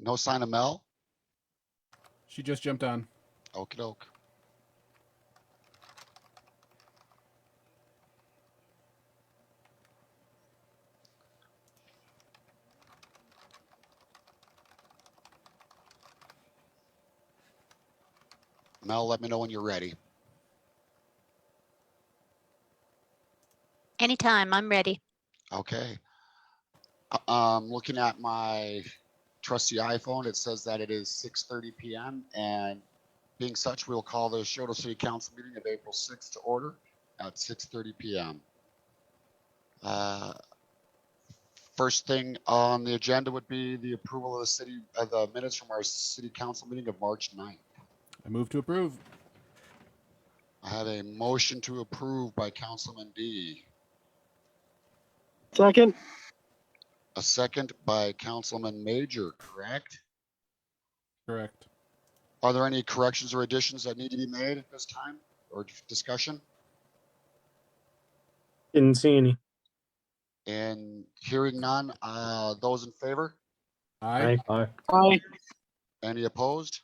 No sign of Mel? She just jumped on. Okie doke. Mel, let me know when you're ready. Anytime, I'm ready. Okay. Looking at my trusty iPhone, it says that it is 6:30 p.m. and being such, we'll call the Choteau City Council meeting of April 6th to order at 6:30 p.m. First thing on the agenda would be the approval of the minutes from our City Council meeting of March 9th. I move to approve. I have a motion to approve by Councilman D. Second. A second by Councilman Major, correct? Correct. Are there any corrections or additions that need to be made at this time or discussion? Didn't see any. And hearing none, those in favor? Aye. Aye. Any opposed?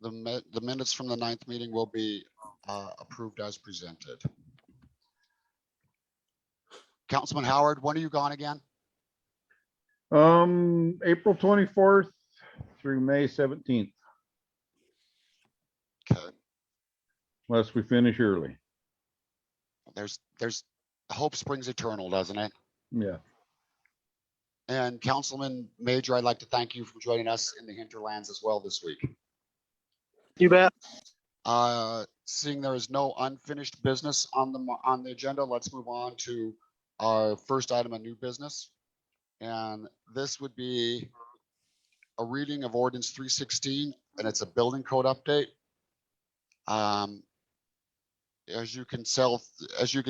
The minutes from the 9th meeting will be approved as presented. Councilman Howard, when are you gone again? April 24th through May 17th, Okay. unless we finish early. There's hope springs eternal, doesn't it? Yeah. And Councilman Major, I'd like to thank you for joining us in the hinterlands as well this week. You bet. Seeing there is no unfinished business on the agenda, let's move on to our first item of new business. And this would be a reading of Ordinance 316, and it's a building code update. As you can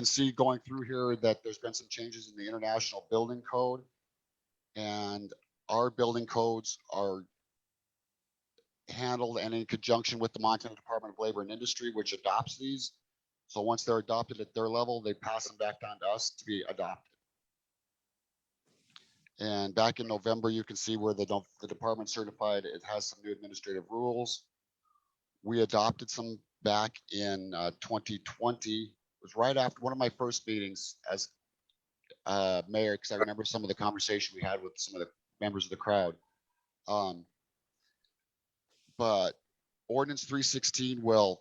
see going through here, that there's been some changes in the International Building Code, and our building codes are handled and in conjunction with the Montana Department of Labor and Industry, which adopts these. So once they're adopted at their level, they pass them back down to us to be adopted. And back in November, you can see where the department certified it has some new administrative rules. We adopted some back in 2020. It was right after one of my first meetings as mayor, because I remember some of the conversation we had with some of the members of the crowd. But Ordinance 316 will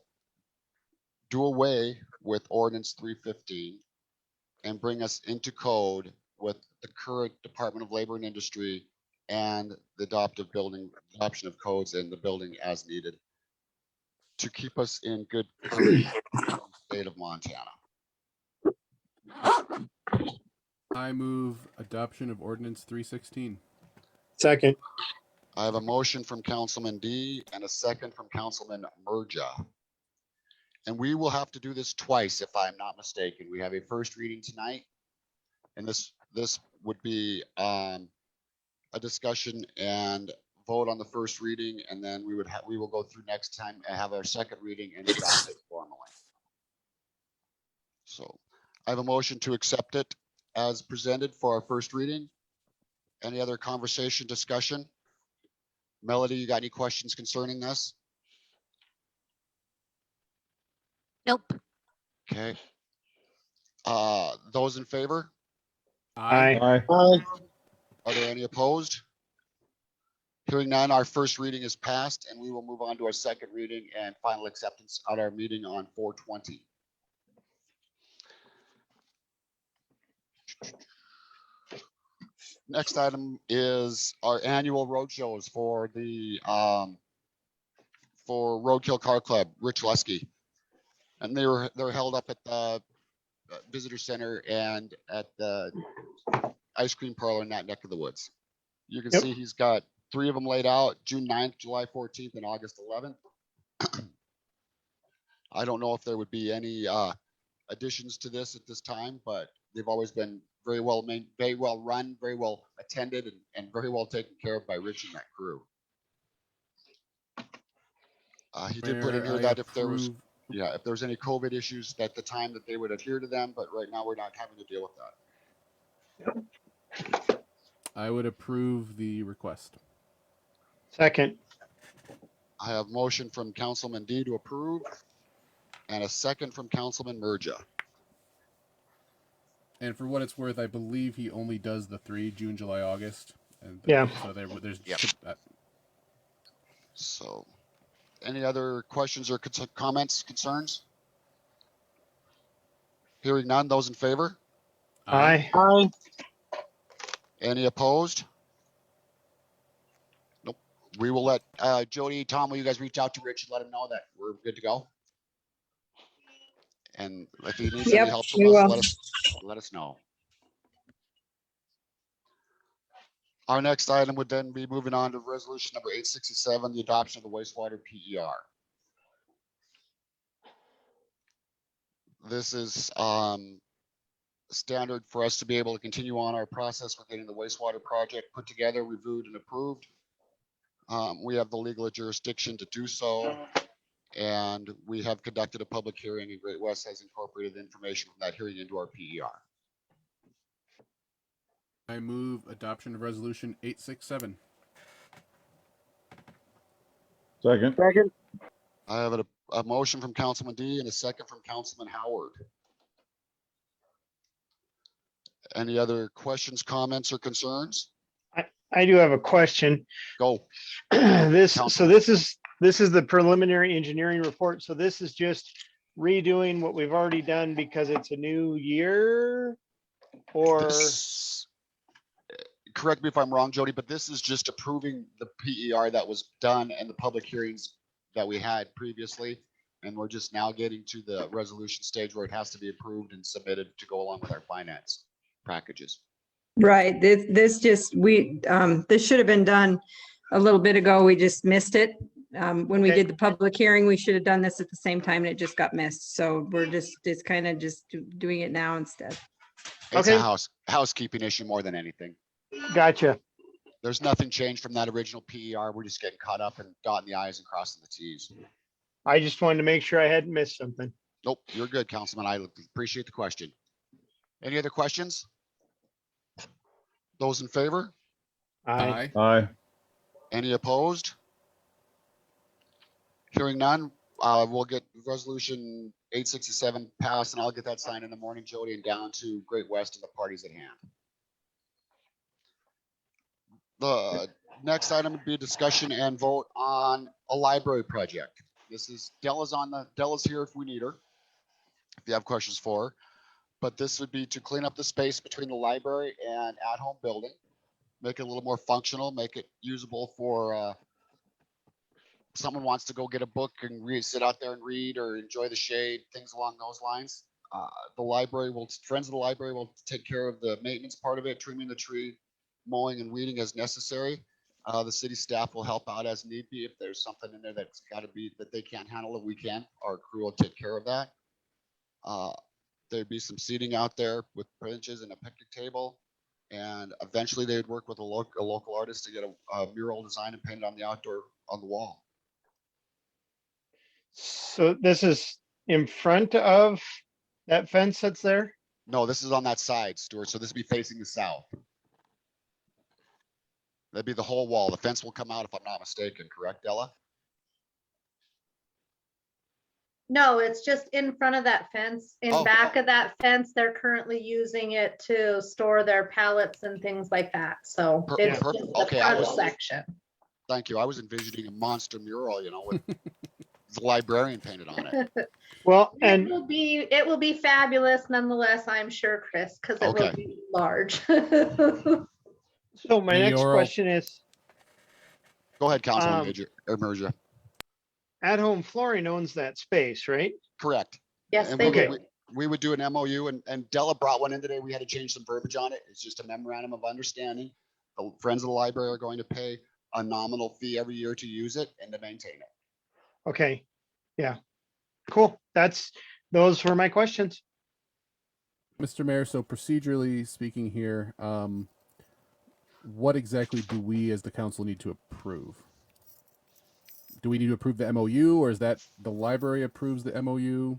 do away with Ordinance 315 and bring us into code with the current Department of Labor and Industry and the adoption of codes and the building as needed to keep us in good state of Montana. I move adoption of Ordinance 316. Second. I have a motion from Councilman D and a second from Councilman Murja. And we will have to do this twice if I'm not mistaken. We have a first reading tonight, and this would be a discussion and vote on the first reading, and then we will go through next time and have our second reading and adopt it formally. So I have a motion to accept it as presented for our first reading. Any other conversation, discussion? Melody, you got any questions concerning this? Nope. Okay. Those in favor? Aye. Aye. Are there any opposed? Hearing none, our first reading is passed, and we will move on to our second reading and final acceptance at our meeting on 4/20. Next item is our annual road shows for the for Roadkill Car Club, Rich Lusky, and they're held up at the visitor center and at the ice cream parlor in that neck of the woods. You can see he's got 3 of them laid out: June 9th, July 14th, and August 11th. I don't know if there would be any additions to this at this time, but they've always been very well run, very well attended, and very well taken care of by Rich and that crew. He did put in here that if there was any COVID issues at the time, that they would adhere to them, but right now we're not having to deal with that. I would approve the request. Second. I have motion from Councilman D to approve and a second from Councilman Merja. And for what it's worth, I believe he only does the 3, June, July, August. And Yeah. So there's Yep. So, any other questions or comments, concerns? Hearing none, those in favor? Aye. Aye. Any opposed? Nope. We will let Jody, Tom, will you guys reach out to Rich and let him know that we're good to go? And if he needs any Yep, help we from us, will. let us know. Our next item would then be moving on to resolution number 867, the adoption of the wastewater PER. This is standard for us to be able to continue on our process for getting the wastewater project put together, reviewed, and approved. We have the legal jurisdiction to do so, and we have conducted a public hearing, and Great West has incorporated the information from that hearing into our PER. I move adoption of resolution 867. Second. Second. I have a motion from Councilman D and a second from Councilman Howard. Any other questions, comments, or concerns? I do have a question. Go. This Councilman. this is the preliminary engineering report. So this is just redoing what we've already done because it's a new year, or This, correct me if I'm wrong, Jody, but this is just approving the PER that was done and the public hearings that we had previously. And we're just now getting to the resolution stage where it has to be approved and submitted to go along with our finance packages. Right, this should have been done a little bit ago. We just missed it. When we Okay. did the public hearing, we should have done this at the same time and it just got missed. So we're it's kind of just doing it now instead. It's Okay. a housekeeping issue more than anything. gotcha. There's nothing changed from that original PER. We're just getting caught up and dotting the I's and crossing the T's. I just wanted to make sure I hadn't missed something. Nope, you're good, Councilman. I appreciate the question. Any other questions? Those in favor? Aye. Aye. Any opposed? Hearing none, we'll get resolution 867 passed, and I'll get that signed in the morning, Jody, and down to Great West and the parties at hand. The next item would be a discussion and vote on a library project. This is Della's here if we need her, if you have questions for her. But this would be to clean up the space between the library and at-home building, make it a little more functional, make it usable for someone wants to go get a book and sit out there and read or enjoy the shade, things along those lines. Friends of the library will take care of the maintenance part of it, trimming the tree, mowing and weeding as necessary. The city staff will help out as need be. If there's something in there that's got to be that they can't handle it, we can. Our crew will take care of that. There'd be some seating out there with benches and a picnic table. And eventually they would work with a local artist to get a mural design and painted on the wall. So this is in front of that fence that's there? No, this is on that side, Stuart. So this would be facing the south. That'd be the whole wall. The fence will come out if I'm not mistaken, correct, Ella? No, it's just in front of that fence. In Oh. back of that fence, they're currently using it to store their pallets and things like that. So it's Perfect. just the Okay, I front was- section. Thank you. I was envisioning a monster mural, with the librarian painted on it. Well, It and will be fabulous nonetheless, I'm sure, Chris, because it Okay. will be large. so my next Mayoral. question is, Go ahead, Councilman Um, Major or Merja. at-home flooring owns that space, right? Correct. Yes, And they Okay. do. we would do an MOU and Della brought one in today. We had to change some verbiage on it. It's just a memorandum of understanding. The Friends of the Library are going to pay a nominal fee every year to use it and to maintain it. Okay. Yeah. Cool. Those were my questions. Mr. Mayor, so procedurally speaking here, what exactly do we as the council need to approve? Do we need to approve the MOU, or is that the library approves the MOU?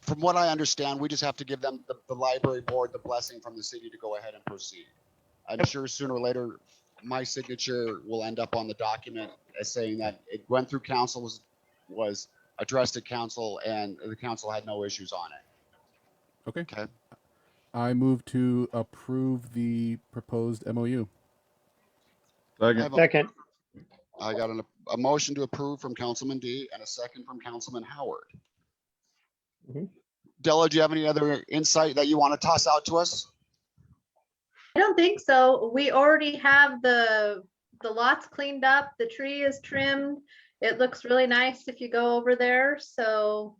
From what I understand, we just have to give them the library board the blessing from the city to go ahead and proceed. I'm sure sooner or later, my signature will end up on the document as saying that it went through council, was addressed at council, and the council had no issues on it. Okay. Okay. I move to approve the proposed MOU. Second. Second, I got a motion to approve from Councilman D and a second from Councilman Howard. Mhm. Della, do you have any other insight that you want to toss out to us? I don't think so. We already have the lots cleaned up. The tree is trimmed. It looks really nice if you go over there. So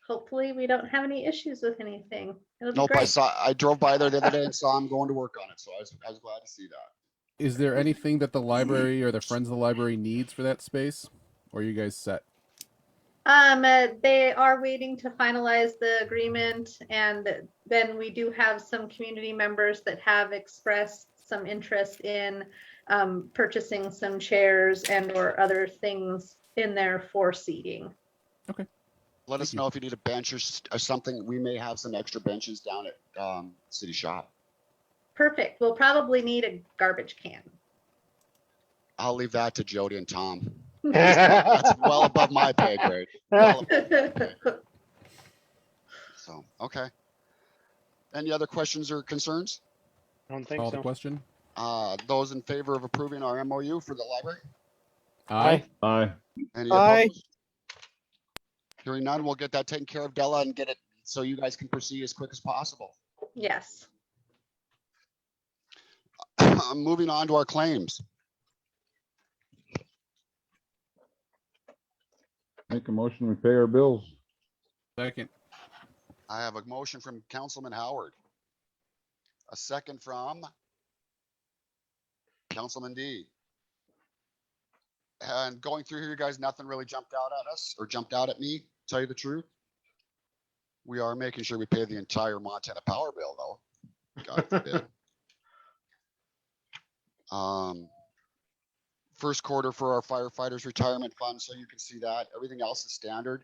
hopefully we don't have any issues with anything. It'll be Nope, great. I drove by there the other day and saw him going to work on it, so I was glad to see that. Is there anything that the library or the Friends of the Library needs for that space? Or are you guys set? They are waiting to finalize the agreement, and then we do have some community members that have expressed some interest in purchasing some chairs and or other things in there for seating. Let us Thank you. know if you need a bench or something. We may have some extra benches down at City Shop. Perfect. We'll probably need a garbage can. I'll leave that to Jody and Tom. That's well above my pay grade. Well above my pay grade. So, okay. Any other questions or concerns? I don't think Call the so. question. Those in favor of approving our MOU for the library? Aye. Aye. Any Aye. opposed? Hearing none, we'll get that taken care of, Della, and get it so you guys can proceed as quick as possible. Yes. Moving on to our claims. Make a motion, we pay our bills. Second. I have a motion from Councilman Howard. A second from Councilman D. And going through here, you guys, nothing really jumped out at us or jumped out at me, tell you the truth. We are making sure we pay the entire Montana power bill though. God forbid. First quarter for our firefighters retirement fund, so you can see that. Everything else is standard.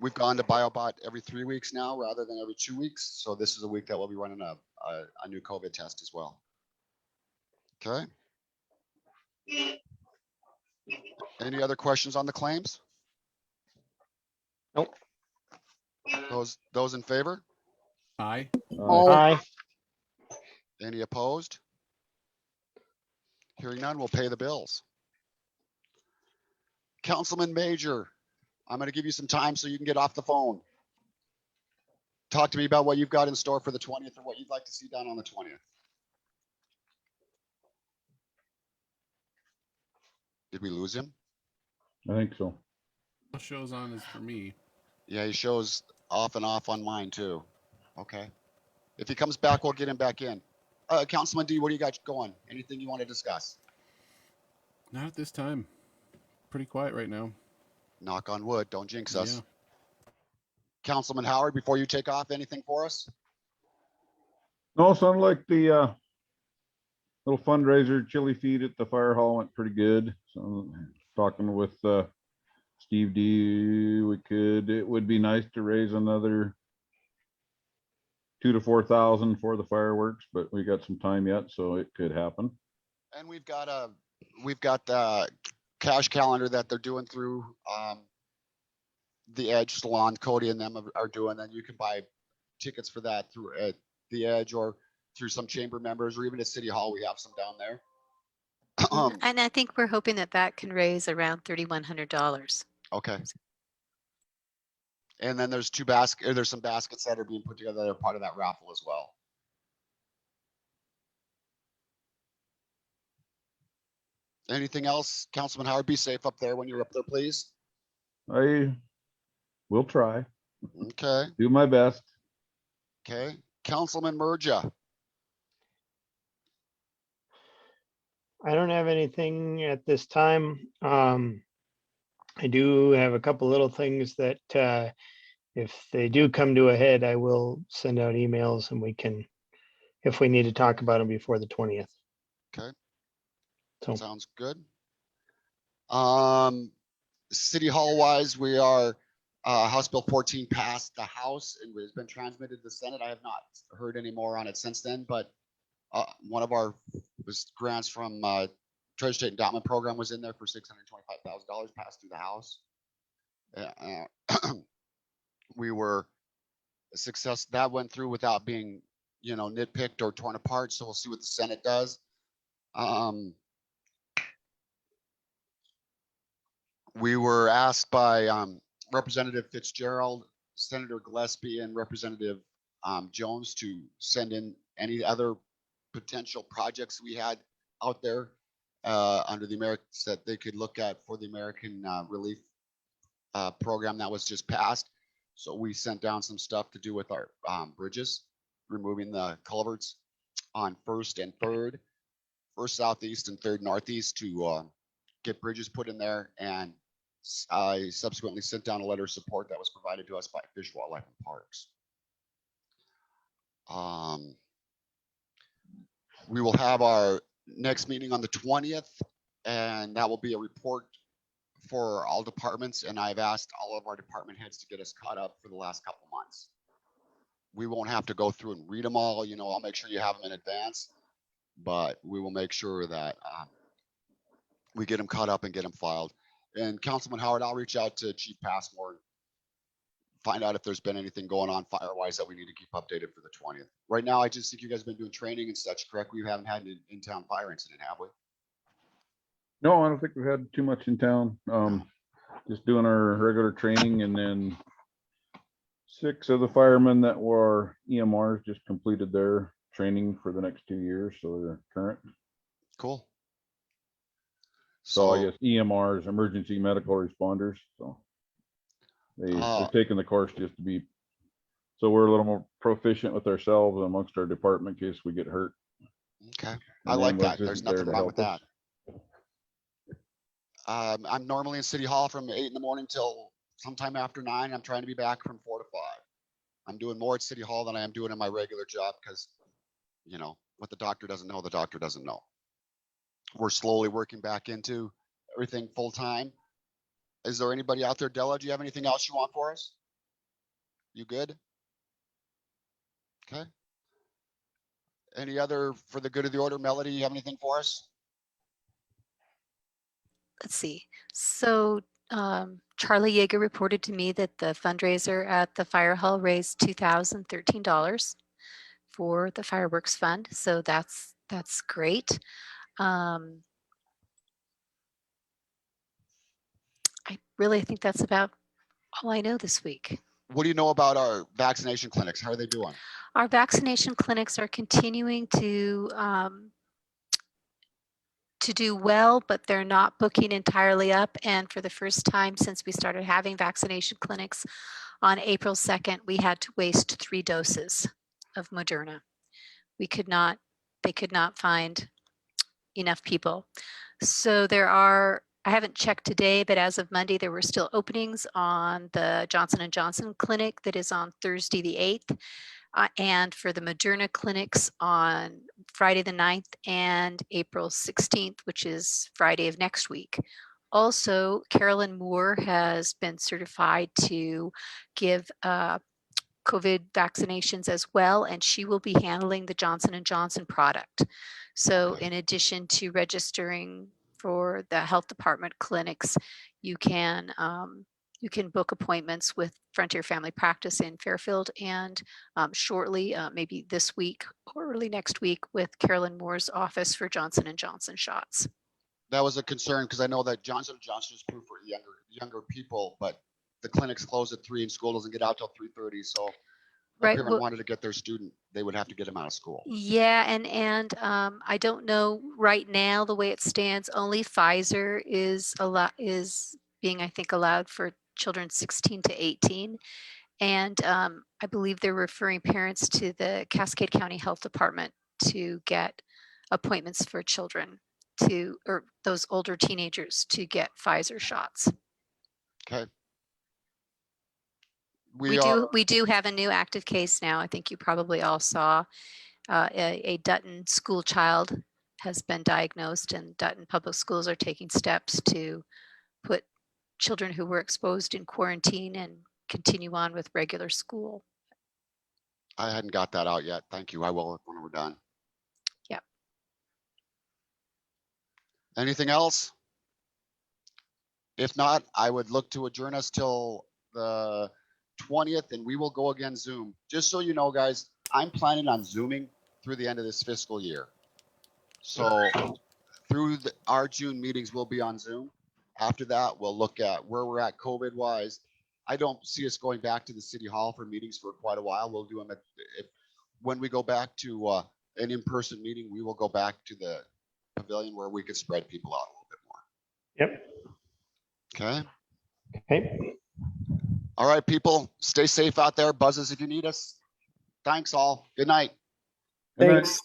We've gone to BioBot every 3 weeks now rather than every 2 weeks. So this is a week that we'll be running a new COVID test as well. Okay. Any other questions on the claims? Nope. Those in favor? Aye. Aye. Any opposed? Hearing none, we'll pay the bills. Councilman Major, I'm going to give you some time so you can get off the phone. Talk to me about what you've got in store for the 20th or what you'd like to see done on the 20th. Did we lose him? I think so. Shows on is for me. Yeah, he shows off and off on mine too. Okay. If he comes back, we'll get him back in. Councilman D, what do you got going? Anything you want to discuss? Not at this time. Pretty quiet right now. Knock on wood, don't jinx us. Yeah. Councilman Howard, before you take off, anything for us? No, sounded like the little fundraiser chili feed at the fire hall went pretty good. So talking with Steve D, it would be nice to raise another 2,000 to 4,000 for the fireworks, but we got some time yet, so it could happen. And we've got the cash calendar that they're doing through the Edge Salon. Cody and them are doing, and you can buy tickets for that through the Edge or through some chamber members, or even at City Hall. We have some down there. And I think we're hoping that that can raise around $3,100. Okay. And then there's there's some baskets that are being put together that are part of that raffle as well. Anything else? Councilman Howard, be safe up there when you're up there, please. I will try, Okay. do my best. Okay. Councilman Murja. I don't have anything at this time. I do have a couple little things that if they do come to a head, I will send out emails and we can, if we need to talk about them before the 20th. Okay. So Sounds good. City Hall wise, we are House Bill 14 passed the House and has been transmitted to the Senate. I have not heard any more on it since then, but one of our grants from Treasure State Endowment Program was in there for $625,000 passed through the House. We were a success. That went through without being, nitpicked or torn apart. So we'll see what the Senate does. We were asked by Representative Fitzgerald, Senator Gillespie, and Representative Jones to send in any other potential projects we had out there under the Americans that they could look at for the American Relief Program that was just passed. So we sent down some stuff to do with our bridges, removing the culverts on 1st and 3rd, 1st Southeast and 3rd Northeast to get bridges put in there. And I subsequently sent down a letter of support that was provided to us by Fish, Wildlife, and Parks. We will have our next meeting on the 20th, and that will be a report for all departments. And I've asked all of our department heads to get us caught up for the last couple months. We won't have to go through and read them all. I'll make sure you have them in advance, but we will make sure that we get them caught up and get them filed. And Councilman Howard, I'll reach out to Chief Passmore and find out if there's been anything going on fire-wise that we need to keep updated for the 20th. Right now, I just think you guys have been doing training and such, correct? We haven't had an in-town fire incident, have we? No, I don't think we've had too much in town. Just doing our regular training, and then 6 of the firemen that were EMRs just completed their training for the next 2 years, so they're current. Cool. So I guess EMRs, emergency medical responders. So they're taking the course just to be, so we're a little more proficient with ourselves amongst our department in case we get hurt. Okay, I like that. There's nothing wrong with that. Us. I'm normally in City Hall from 8 in the morning till sometime after 9. I'm trying to be back from 4 to 5. I'm doing more at City Hall than I am doing in my regular job because, what the doctor doesn't know, the doctor doesn't know. We're slowly working back into everything full time. Is there anybody out there, Della? Do you have anything else you want for us? You good? Okay. Any other, for the good of the order, Melody, you have anything for us? Let's see. So Charlie Yeager reported to me that the fundraiser at the fire hall raised $2,013 for the fireworks fund. So that's great. I really think that's about all I know this week. What do you know about our vaccination clinics? How are they doing? Our vaccination clinics are continuing to do well, but they're not booking entirely up. And for the first time since we started having vaccination clinics on April 2nd, we had to waste 3 doses of Moderna. They could not find enough people. So I haven't checked today, but as of Monday, there were still openings on the Johnson & Johnson clinic that is on Thursday the 8th. And for the Moderna clinics on Friday the 9th and April 16th, which is Friday of next week. Also, Carolyn Moore has been certified to give COVID vaccinations as well, and she will be handling the Johnson & Johnson product. So in addition to registering for the health department clinics, you can book appointments with Frontier Family Practice in Fairfield, and shortly, maybe this week or early next week, with Carolyn Moore's office for Johnson & Johnson shots. That was a concern because I know that Johnson & Johnson is approved for younger people, but the clinics close at 3 and school doesn't get out till 3:30. So a Right. parent wanted to get their student, they would have to get him out of school. Yeah, and I don't know right now the way it stands. Only Pfizer is being, I think, allowed for children 16 to 18, and I believe they're referring parents to the Cascade County Health Department to get appointments for children or those older teenagers to get Pfizer shots. Okay. We do have a new active case now. I think you probably all saw a Dutton school child has been diagnosed, and Dutton Public Schools are taking steps to put children who were exposed in quarantine and continue on with regular school. I hadn't got that out yet. Thank you. I will when we're done. Yep. Anything else? If not, I would look to adjourn us till the 20th, and we will go again Zoom. Just so you know, guys, I'm planning on Zooming through the end of this fiscal year. So through our June meetings, we'll be on Zoom. After that, we'll look at where we're at COVID wise. I don't see us going back to the city hall for meetings for quite a while. We'll do them when we go back to an in-person meeting, we will go back to the pavilion where we could spread people out a little bit more. Yep. Okay. Okay. All right, people, stay safe out there. Buzz us if you need us. Thanks all. Good night. Good night. Thanks.